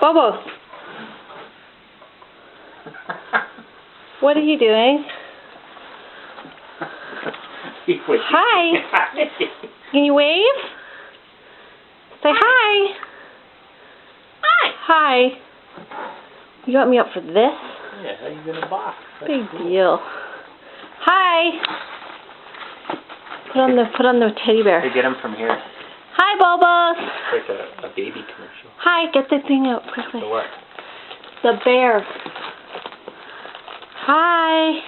Bobo. What are you doing? Hi. Can you wave? Say hi. Hi. Hi. You got me up for this? Yeah, he's in a box. That's Big cool. deal. Hi. Put on the teddy bear. Hey, get him from here. Hi, Bobo. It's like a baby commercial. Hi, get the thing out quickly. The what? The bear. Hi.